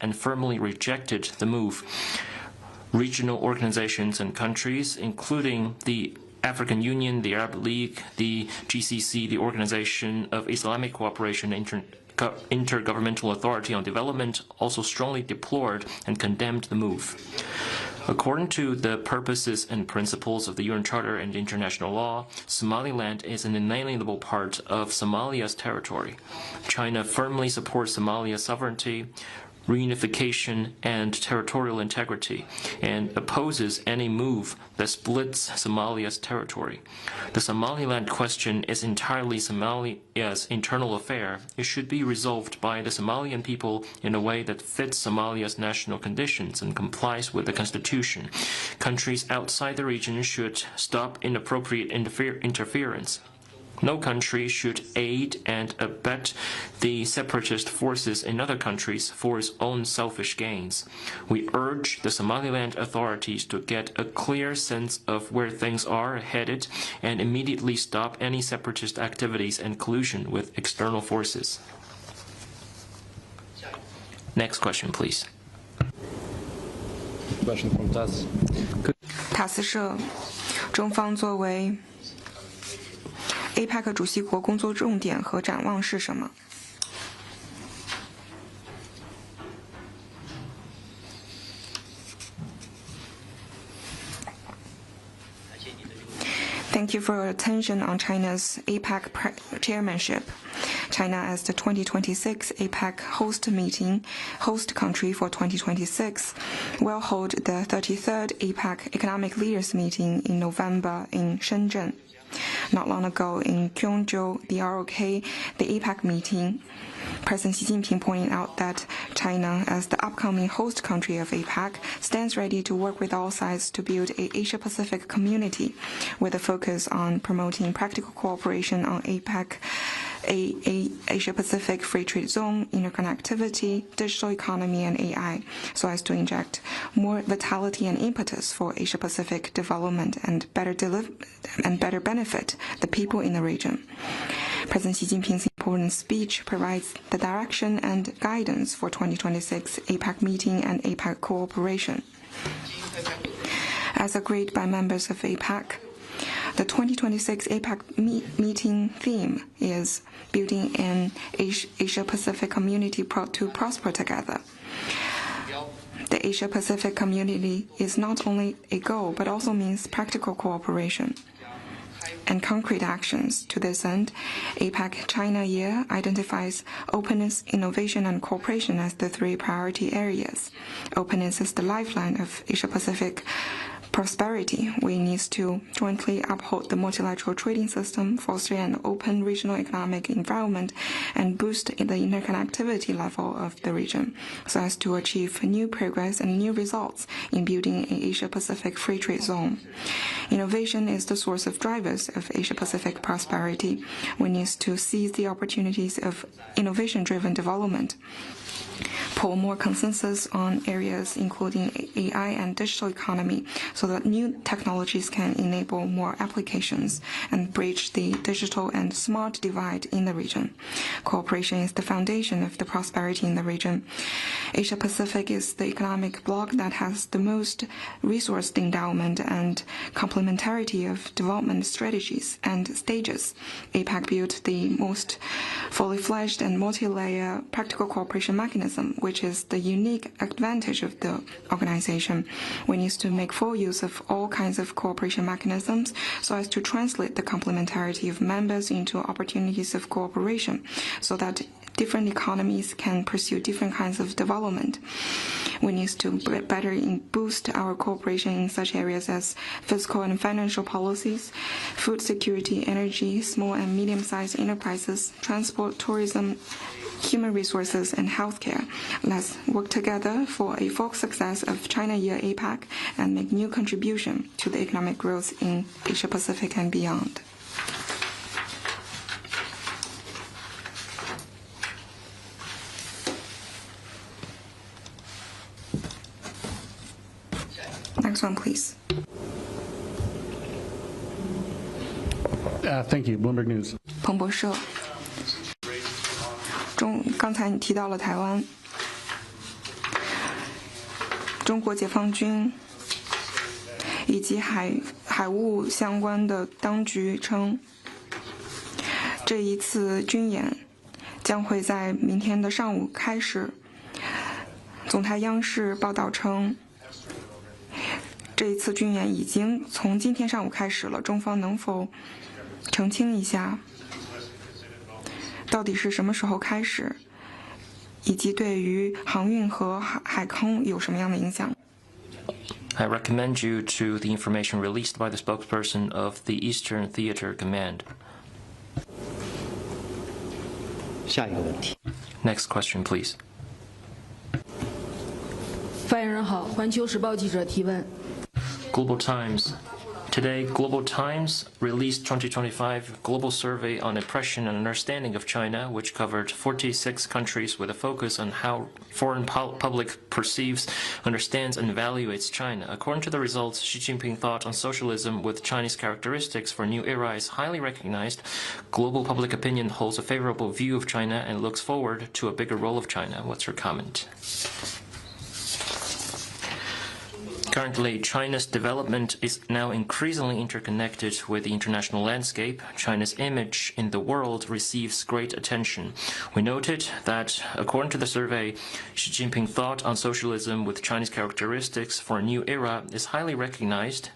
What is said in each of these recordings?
and firmly rejected the move. Regional organizations and countries, including the African Union, the Arab League, the GCC, the Organization of Islamic Cooperation, Intergovernmental Authority on Development, also strongly deplored and condemned the move. According to the purposes and principles of the UN Charter and international law, Somaliland is an inalienable part of Somalia's territory. China firmly supports Somalia's sovereignty, reunification, and territorial integrity, and opposes any move that splits Somalia's territory. The Somaliland question is entirely Somalia's internal affair. It should be resolved by the Somalian people in a way that fits Somalia's national conditions and complies with the constitution. Countries outside the region should stop inappropriate interference. No country should aid and abet the separatist forces in other countries for its own selfish gains. We urge the Somaliland authorities to get a clear sense of where things are headed and immediately stop any separatist activities and collusion with external forces. Next question, please. Question from TASS. 塔斯社，中方作为 APEC 主席国工作重点和展望是什么？ Thank you for your attention on China's APEC chairmanship. China, as the 2026 APEC host country for 2026, will hold the 33rd APEC Economic Leaders Meeting in November in Shenzhen. Not long ago in Guangzhou, the ROK, the APEC meeting, President Xi Jinping pointed out that China, as the upcoming host country of APEC, stands ready to work with all sides to build an Asia-Pacific community with a focus on promoting practical cooperation on APEC, Asia-Pacific Free Trade Zone, interconnectivity, digital economy, and AI, so as to inject more vitality and impetus for Asia-Pacific development and better benefit the people in the region. President Xi Jinping's important speech provides the direction and guidance for 2026 APEC meeting and APEC cooperation. As agreed by members of APEC, the 2026 APEC meeting theme is building an Asia-Pacific community to prosper together. The Asia-Pacific community is not only a goal, but also means practical cooperation and concrete actions. To this end, APEC China Year identifies openness, innovation, and cooperation as the three priority areas. Openness is the lifeline of Asia-Pacific prosperity. We need to jointly uphold the multilateral trading system, foster an open regional economic environment, and boost the interconnectivity level of the region so as to achieve new progress and new results in building an Asia-Pacific free trade zone. Innovation is the source of drivers of Asia-Pacific prosperity. We need to seize the opportunities of innovation-driven development, pull more consensus on areas including AI and digital economy so that new technologies can enable more applications and bridge the digital and smart divide in the region. Cooperation is the foundation of the prosperity in the region. Asia-Pacific is the economic bloc that has the most resource endowment and complementarity of development strategies and stages. APEC built the most fully fledged and multi-layer practical cooperation mechanism, which is the unique advantage of the organization. We need to make full use of all kinds of cooperation mechanisms so as to translate the complementarity of members into opportunities of cooperation so that different economies can pursue different kinds of development. We need to better boost our cooperation in such areas as fiscal and financial policies, food security, energy, small and medium-sized enterprises, transport, tourism, human resources, and healthcare. Let's work together for a full success of China Year APEC and make new contribution to the economic growth in Asia-Pacific and beyond. Next one, please. Thank you. Bloomberg News. 彭博社。刚才你提到了台湾，中国解放军以及海务相关的当局称，这一次军演将会在明天的上午开始。总台央视报道称，这一次军演已经从今天上午开始了，中方能否澄清一下，到底是什么时候开始，以及对于航运和海空有什么样的影响？I recommend you to the information released by the spokesperson of the Eastern Theater Command. 下一个问题。Next question, please. 发言人好，环球时报记者提问。 Global Times. Today, Global Times released 2025 Global Survey on Impression and Understanding of China, which covered 46 countries with a focus on how foreign public perceives, understands, and evaluates China. According to the results, Xi Jinping thought on socialism with Chinese characteristics for a new era is highly recognized. Global public opinion holds a favorable view of China and looks forward to a bigger role of China. What's your comment? Currently, China's development is now increasingly interconnected with the international landscape. China's image in the world receives great attention. We noted that, according to the survey, Xi Jinping thought on socialism with Chinese characteristics for a new era is highly recognized.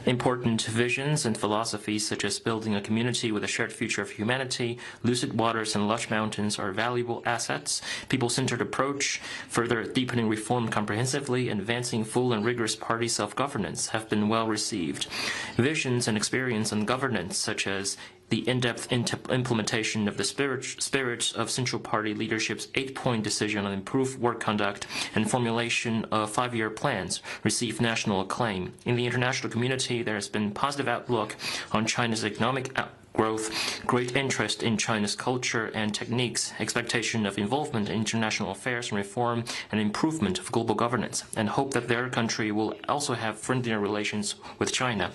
Important visions and philosophies such as building a community with a shared future of humanity, lucid waters and lush mountains are valuable assets. People-centered approach, further deepening reform comprehensively, and advancing full and rigorous party self-governance have been well received. Visions and experience on governance such as the in-depth implementation of the spirit of Central Party leadership's 8-point decision on improved work conduct and formulation of 5-year plans received national acclaim. In the international community, there has been positive outlook on China's economic growth, great interest in China's culture and techniques, expectation of involvement in international affairs and reform and improvement of global governance, and hope that their country will also have friendlier relations with China.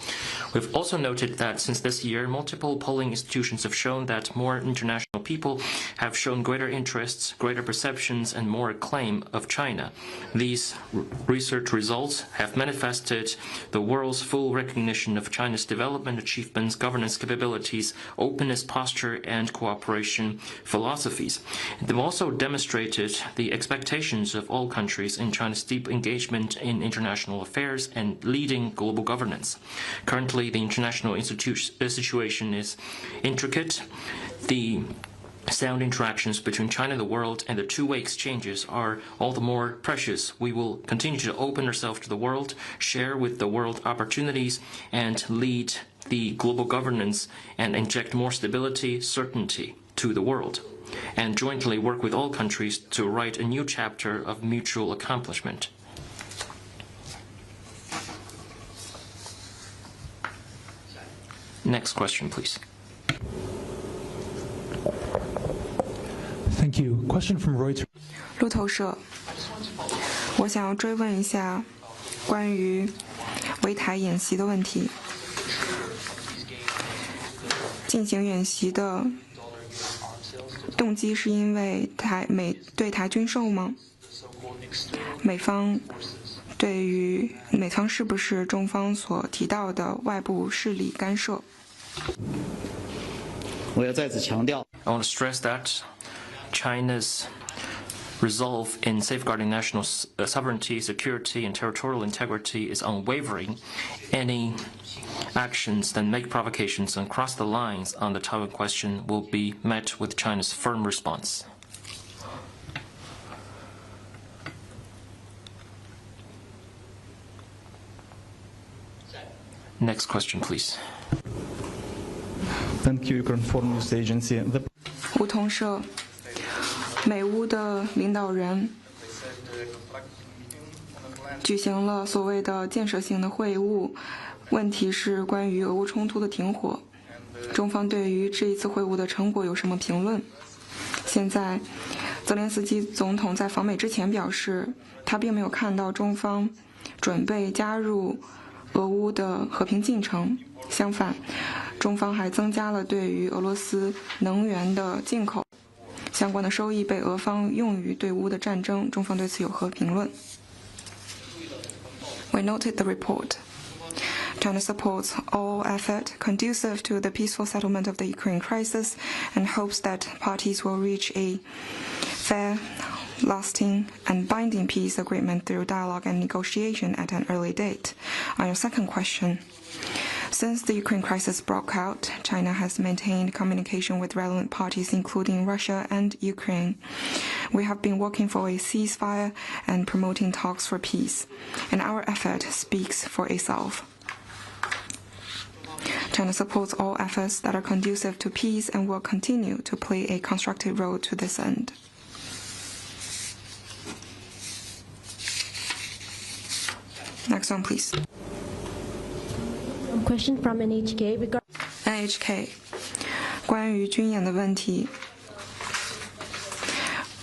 We've also noted that since this year, multiple polling institutions have shown that more international people have shown greater interests, greater perceptions, and more acclaim of China. These research results have manifested the world's full recognition of China's development achievements, governance capabilities, openness posture, and cooperation philosophies. They've also demonstrated the expectations of all countries in China's deep engagement in international affairs and leading global governance. Currently, the international situation is intricate. The sound interactions between China and the world and the two-way exchanges are all the more precious. We will continue to open ourselves to the world, share with the world opportunities, and lead the global governance and inject more stability, certainty to the world, and jointly work with all countries to write a new chapter of mutual accomplishment. Next question, please. Thank you. Question from Reuters. 路透社，我想要追问一下关于围台演习的问题。进行演习的动机是因为对台军售吗？美方是不是中方所提到的外部势力干涉？我要再次强调 I want to stress that China's resolve in safeguarding national sovereignty, security, and territorial integrity is unwavering. Any actions that make provocations and cross the lines on the Taiwan question will be met with China's firm response. Next question, please. Thank you, Ukraine Foreign News Agency. 梧桐社，美乌的领导人举行了所谓的建设性的会晤，问题是关于俄乌冲突的停火。中方对于这一次会晤的成果有什么评论？现在，泽连斯基总统在访美之前表示，他并没有看到中方准备加入俄乌的和平进程，相反，中方还增加了对于俄罗斯能源的进口。相关的收益被俄方用于对乌的战争，中方对此有何评论？ We noted the report. China supports all effort conducive to the peaceful settlement of the Ukraine crisis and hopes that parties will reach a fair, lasting, and binding peace agreement through dialogue and negotiation at an early date. On your second question, since the Ukraine crisis broke out, China has maintained communication with relevant parties, including Russia and Ukraine. We have been working for a ceasefire and promoting talks for peace, and our effort speaks for itself. China supports all efforts that are conducive to peace and will continue to play a constructive role to this end. Next one, please. Question from NHK. NHK 关于军演的问题，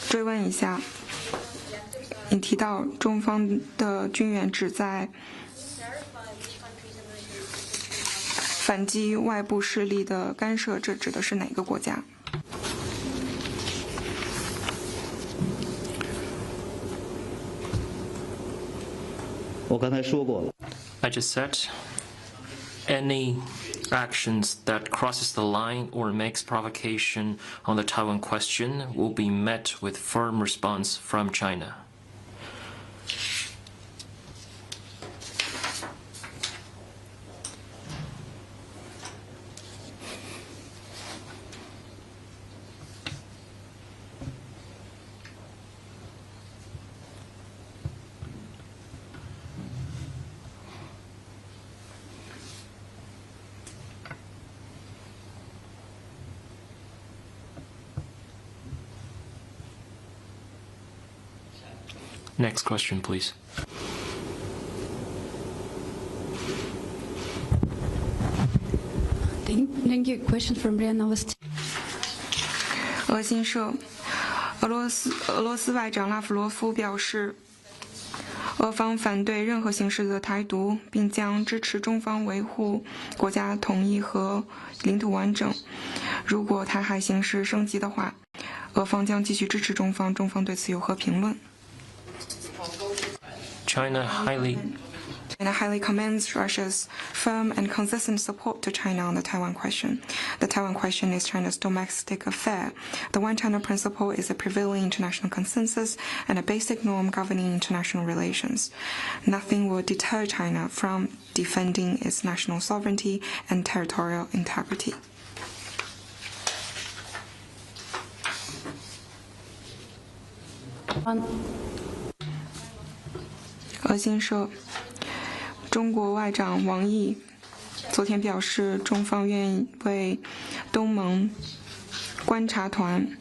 追问一下，你提到中方的军演旨在反击外部势力的干涉，这指的是哪个国家？我刚才说过了。 I just said any actions that crosses the line or makes provocation on the Taiwan question will be met with firm response from China. Next question, please. Thank you. Question from RIA Novosti. 俄新社，俄罗斯外长拉夫罗夫表示，俄方反对任何形式的台独，并将支持中方维护国家统一和领土完整。如果台海形势升级的话，俄方将继续支持中方。中方对此有何评论？ China highly commends Russia's firm and consistent support to China on the Taiwan question. The Taiwan question is China's domestic affair. The One China principle is a prevailing international consensus and a basic norm governing international relations. Nothing will deter China from defending its national sovereignty and territorial integrity. One. 俄新社，中国外长王毅昨天表示，中方愿意为东盟观察团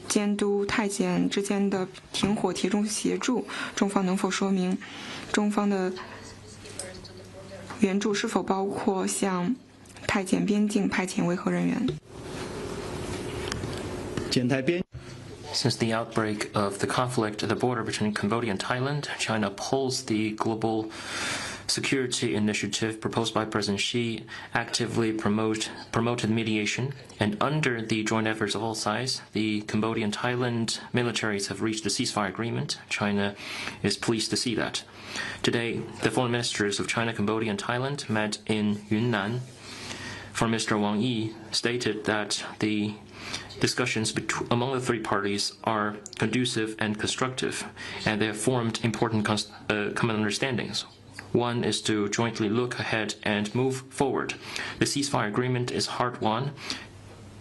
监督泰检之间的停火提供协助。中方能否说明中方的援助是否包括向泰检边境派遣维和人员？检台边。 Since the outbreak of the conflict at the border between Cambodia and Thailand, China opposed the global security initiative proposed by President Xi, actively promoted mediation, and under the joint efforts of all sides, the Cambodia and Thailand militaries have reached a ceasefire agreement. China is pleased to see that. Today, the foreign ministers of China, Cambodia, and Thailand met in Yunnan. Foreign Minister Wang Yi stated that the discussions among the three parties are conducive and constructive, and they have formed important common understandings. One is to jointly look ahead and move forward. The ceasefire agreement is hard-won,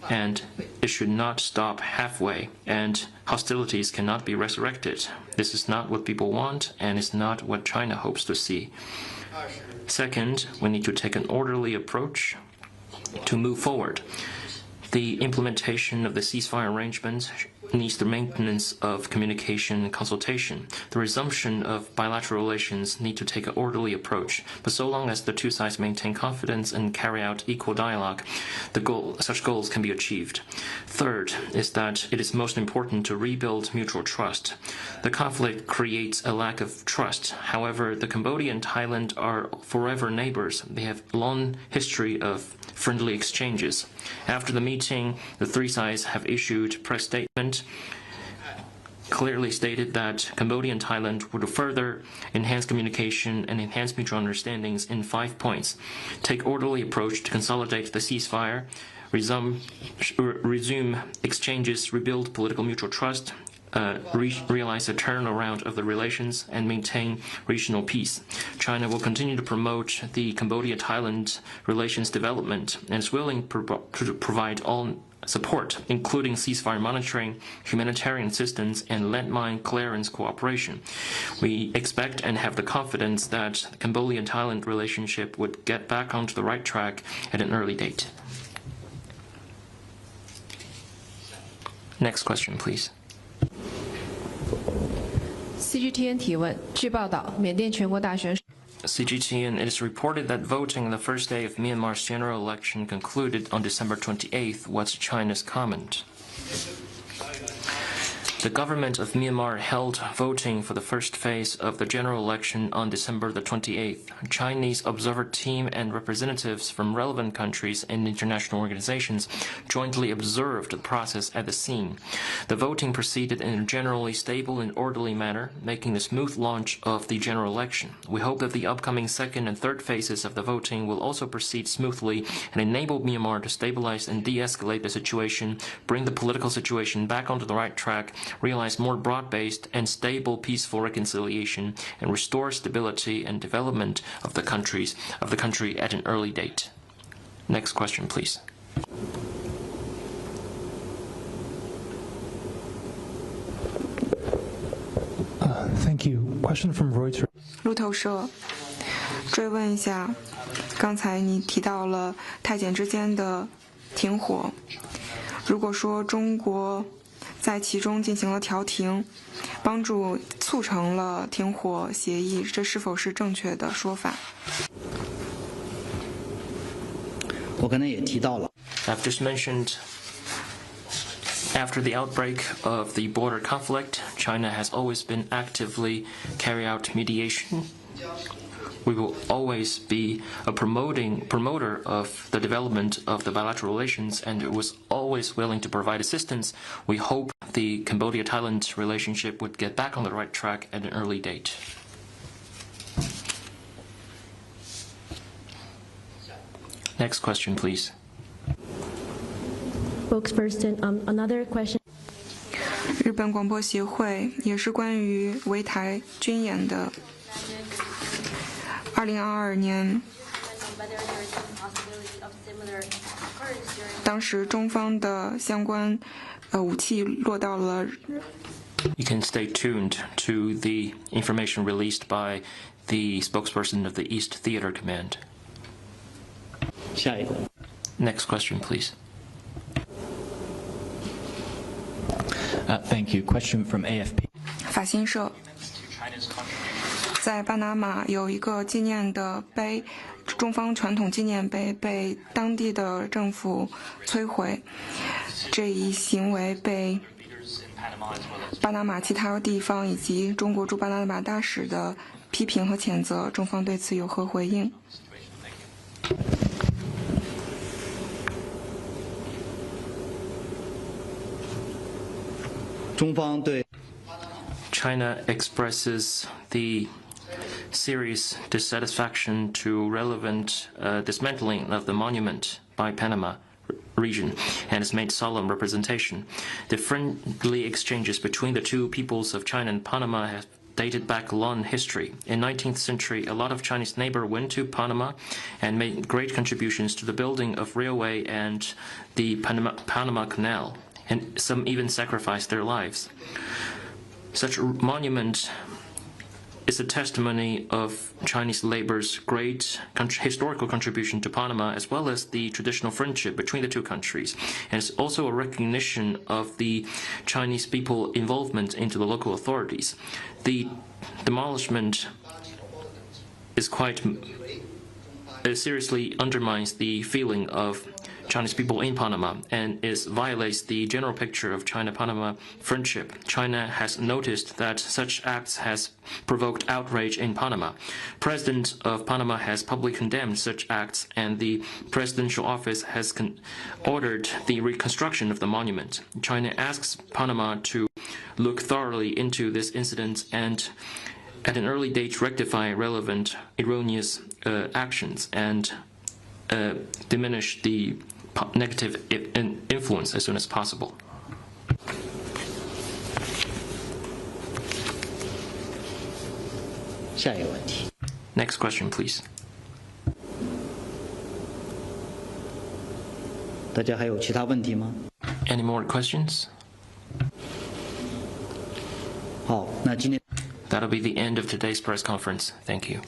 and it should not stop halfway, and hostilities cannot be resurrected. This is not what people want, and is not what China hopes to see. Second, we need to take an orderly approach to move forward. The implementation of the ceasefire arrangements needs the maintenance of communication and consultation. The resumption of bilateral relations need to take an orderly approach, but so long as the two sides maintain confidence and carry out equal dialogue, such goals can be achieved. Third is that it is most important to rebuild mutual trust. The conflict creates a lack of trust. However, the Cambodia and Thailand are forever neighbors. They have a long history of friendly exchanges. After the meeting, the three sides have issued a press statement clearly stated that Cambodia and Thailand would further enhance communication and enhance mutual understandings in 5 points. Take orderly approach to consolidate the ceasefire, resume exchanges, rebuild political mutual trust, realize a turnaround of the relations, and maintain regional peace. China will continue to promote the Cambodia-Thailand relations development and is willing to provide all support, including ceasefire monitoring, humanitarian assistance, and landmine clearance cooperation. We expect and have the confidence that the Cambodia-Thailand relationship would get back onto the right track at an early date. Next question, please. CGTN 提问，据报道，缅甸全国大选。 CGTN, it is reported that voting on the first day of Myanmar's general election concluded on December 28th. What's China's comment? The government of Myanmar held voting for the first phase of the general election on December the 28th. Chinese observer team and representatives from relevant countries and international organizations jointly observed the process at the scene. The voting proceeded in a generally stable and orderly manner, making a smooth launch of the general election. We hope that the upcoming second and third phases of the voting will also proceed smoothly and enable Myanmar to stabilize and de-escalate the situation, bring the political situation back onto the right track, realize more broad-based and stable peaceful reconciliation, and restore stability and development of the country at an early date. Next question, please. Thank you. Question from Reuters. 路透社追问一下，刚才你提到了泰柬之间的停火，如果说中国在其中进行了调停，帮助促成了停火协议，这是否是正确的说法？我刚才也提到了。I've just mentioned, after the outbreak of the border conflict, China has always been actively carrying out mediation. We will always be a promoter of the development of the bilateral relations, and it was always willing to provide assistance. We hope the Cambodia-Thailand relationship would get back on the right track at an early date. Next question, please. Spokesperson, another question. 日本广播协会也是关于围台军演的。2022年，当时中方的相关武器落到了。You can stay tuned to the information released by the spokesperson of the East Theater Command. 下一个。Next question, please. Thank you. Question from AFP. 法新社。在巴拿马有一个纪念的碑，中方传统纪念碑被当地的政府摧毁，这一行为被巴拿马其他地方以及中国驻巴拿马大使的批评和谴责，中方对此有何回应？中方对 China expresses the serious dissatisfaction to relevant dismantling of the monument by Panama region and has made solemn representation. The friendly exchanges between the two peoples of China and Panama have dated back a long history. In 19th century, a lot of Chinese neighbors went to Panama and made great contributions to the building of railway and the Panama Canal, and some even sacrificed their lives. Such a monument is a testimony of Chinese labor's great historical contribution to Panama, as well as the traditional friendship between the two countries. And it's also a recognition of the Chinese people's involvement into the local authorities. The demolishment is quite seriously undermines the feeling of Chinese people in Panama and violates the general picture of China-Panama friendship. China has noticed that such acts has provoked outrage in Panama. President of Panama has publicly condemned such acts, and the presidential office has ordered the reconstruction of the monument. China asks Panama to look thoroughly into this incident and at an early date rectify relevant erroneous actions and diminish the negative influence as soon as possible. Next question, please. 大家还有其他问题吗？ Any more questions? 好，那今天 That'll be the end of today's press conference. Thank you.